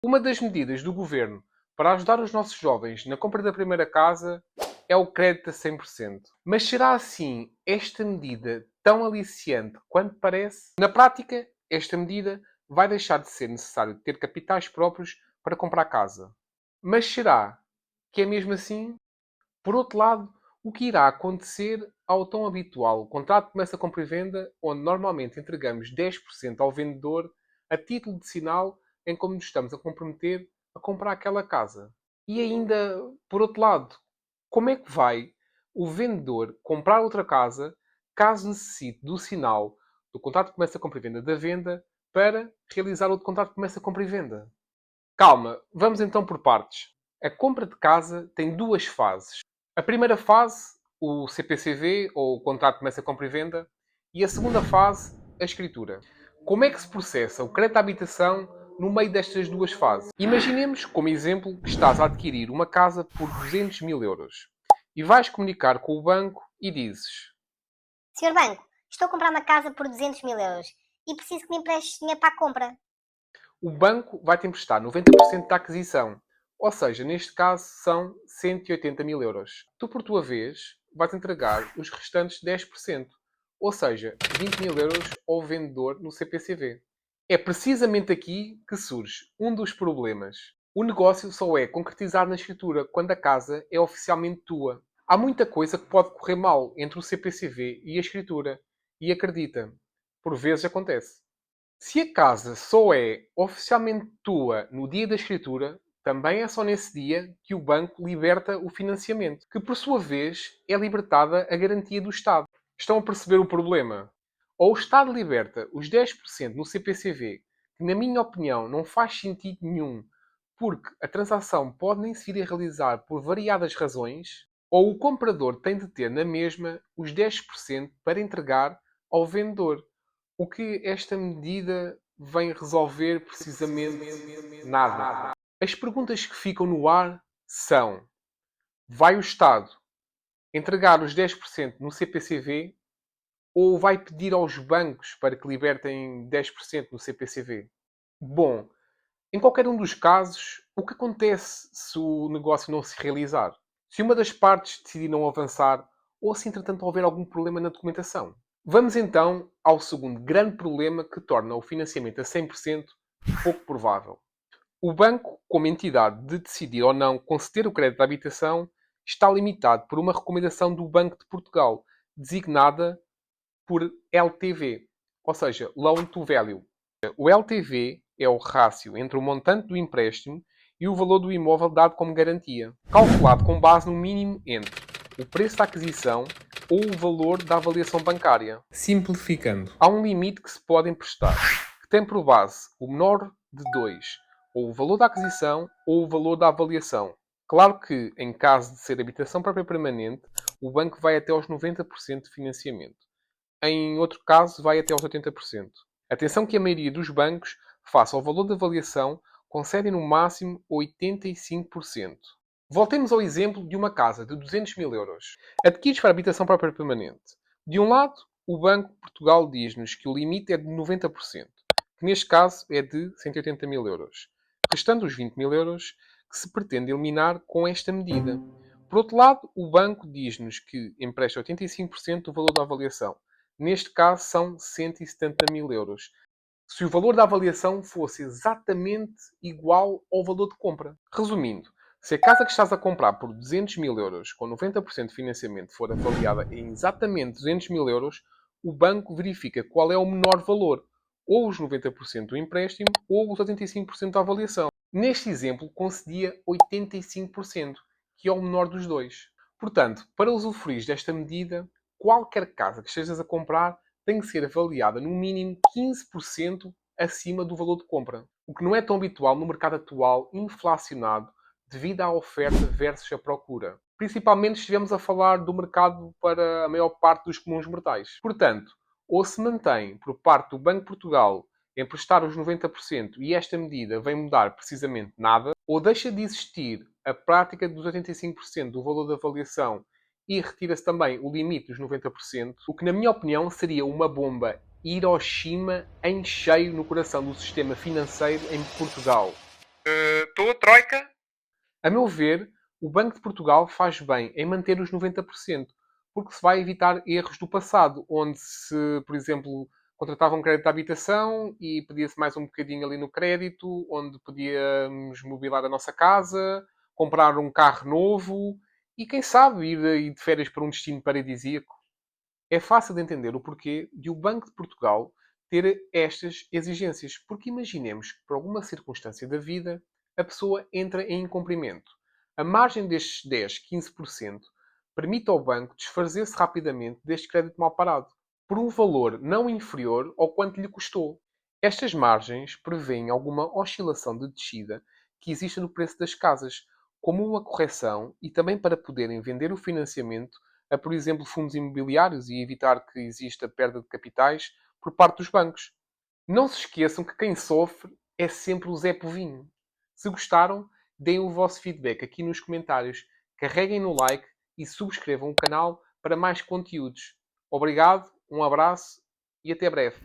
Uma das medidas do governo para ajudar os nossos jovens na compra da primeira casa é o crédito a 100%. Mas será assim esta medida tão aliciante quanto parece? Na prática, esta medida vai deixar de ser necessário ter capitais próprios para comprar casa. Mas será que é mesmo assim? Por outro lado, o que irá acontecer ao tão habitual contrato de promessa compra e venda, onde normalmente entregamos 10% ao vendedor a título de sinal em como nos estamos a comprometer a comprar aquela casa? E ainda, por outro lado, como é que vai o vendedor comprar outra casa caso necessite do sinal do contrato de promessa compra e venda da venda para realizar outro contrato de promessa compra e venda? Calma, vamos então por partes. A compra de casa tem duas fases. A primeira fase, o CPCV, ou o Contrato de Promessa Compra e Venda, e a segunda fase, a escritura. Como é que se processa o crédito à habitação no meio destas duas fases? Imaginemos, como exemplo, que estás a adquirir uma casa por 200 mil euros e vais comunicar com o banco e dizes: Senhor Banco, estou a comprar uma casa por 200 mil euros e preciso que me empreste dinheiro para a compra. o banco vai-te emprestar 90% da aquisição. Ou seja, neste caso são 180 mil euros. Tu, por tua vez, vais entregar os restantes 10%. Ou seja, 20 mil euros ao vendedor no CPCV. É precisamente aqui que surge um dos problemas. O negócio só é concretizado na escritura quando a casa é oficialmente tua. Há muita coisa que pode correr mal entre o CPCV e a escritura. E acredita, por vezes acontece. Se a casa só é oficialmente tua no dia da escritura, também é só nesse dia que o banco liberta o financiamento, que por sua vez é libertada a garantia do Estado. Estão a perceber o problema? Ou o Estado liberta os 10% no CPCV, que na minha opinião não faz sentido nenhum, porque a transação pode nem se vir a realizar por variadas razões, ou o comprador tem de ter na mesma os 10% para entregar ao vendedor. O que esta medida vem resolver precisamente nada. As perguntas que ficam no ar são: vai o Estado entregar os 10% no CPCV ou vai pedir aos bancos para que libertem 10% no CPCV? Bom, em qualquer um dos casos, o que acontece se o negócio não se realizar? Se uma das partes decidir não avançar ou se entretanto houver algum problema na documentação? Vamos então ao segundo grande problema que torna o financiamento a 100% pouco provável. O banco, como entidade de decidir ou não conceder o crédito à habitação, está limitado por uma recomendação do Banco de Portugal, designada por LTV, ou seja, Loan to Value. O LTV é o rácio entre o montante do empréstimo e o valor do imóvel dado como garantia, calculado com base no mínimo entre o preço da aquisição ou o valor da avaliação bancária. Simplificando, há um limite que se pode emprestar, que tem por base o menor de dois, ou o valor da aquisição ou o valor da avaliação. Claro que, em caso de ser habitação própria permanente, o banco vai até aos 90% de financiamento. Em outro caso, vai até aos 80%. Atenção que a maioria dos bancos, face ao valor de avaliação, concedem no máximo 85%. Voltemos ao exemplo de uma casa de 200 mil euros. Adquires para habitação própria permanente. De um lado, o Banco de Portugal diz-nos que o limite é de 90%, que neste caso é de 180 mil euros. Restando os 20 mil euros que se pretende eliminar com esta medida. Por outro lado, o banco diz-nos que empresta 85% do valor da avaliação. Neste caso, são 170 mil euros. Se o valor da avaliação fosse exatamente igual ao valor de compra. Resumindo, se a casa que estás a comprar por 200 mil euros, com 90% de financiamento, for avaliada em exatamente 200 mil euros, o banco verifica qual é o menor valor, ou os 90% do empréstimo, ou os 85% da avaliação. Neste exemplo, concedia 85%, que é o menor dos dois. Portanto, para usufruir desta medida, qualquer casa que estejas a comprar tem que ser avaliada no mínimo 15% acima do valor de compra. O que não é tão habitual no mercado atual, inflacionado, devido à oferta versus a procura. Principalmente se estivermos a falar do mercado para a maior parte dos comuns mortais. Portanto, ou se mantém por parte do Banco de Portugal emprestar os 90% e esta medida vem mudar precisamente nada, ou deixa de existir a prática dos 85% do valor da avaliação e retira-se também o limite dos 90%, o que na minha opinião seria uma bomba Hiroshima em cheio no coração do sistema financeiro em Portugal. Estou, Troika? A meu ver, o Banco de Portugal faz bem em manter os 90%, porque se vai evitar erros do passado, onde se, por exemplo, contratava um crédito de habitação e pedia-se mais um bocadinho ali no crédito, onde podíamos mobilar a nossa casa, comprar um carro novo e, quem sabe, ir de férias para um destino paradisíaco. É fácil de entender o porquê de o Banco de Portugal ter estas exigências, porque imaginemos que, por alguma circunstância da vida, a pessoa entra em incumprimento. A margem destes 10, 15% permite ao banco desfazer-se rapidamente deste crédito mal parado, por um valor não inferior ao quanto lhe custou. Estas margens prevêem alguma oscilação de descida que existe no preço das casas, como uma correção e também para poderem vender o financiamento a, por exemplo, fundos imobiliários e evitar que exista perda de capitais por parte dos bancos. Não se esqueçam que quem sofre é sempre o Zé Povinho. Se gostaram, deem o vosso feedback aqui nos comentários, carreguem no like e subscrevam o canal para mais conteúdos. Obrigado, um abraço e até breve.